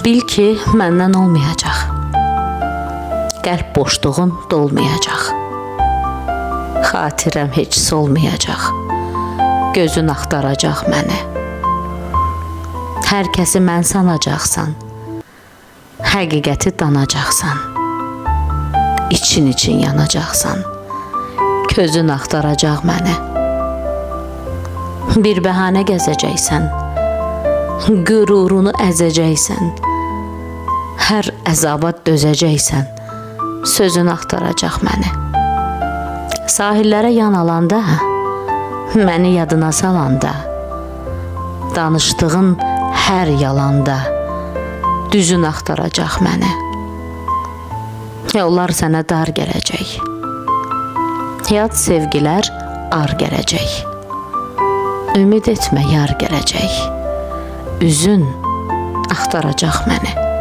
Bil ki, məndən olmayacaq. Qəlb boşluğun dolmayacaq. Xatirəm heç solmayacaq. Gözün axtaracaq məni. Hər kəsi mən sanacaqsan. Həqiqəti danacaqsan. İçin yanacaqsan. Közün axtaracaq məni. Bir bəhanə gəzəcəksən. Qürurunu əzəcəksən. Hər əzaba dözəcəksən. Sözün axtaracaq məni. Sahillərə yan alanda, məni yadına salanda, danışdığın hər yalanda, düzün axtaracaq məni. Yollar sənə dar gələcək. Yad sevgilər ar gələcək. Ümid etmə, yar gələcək. Üzün axtaracaq məni.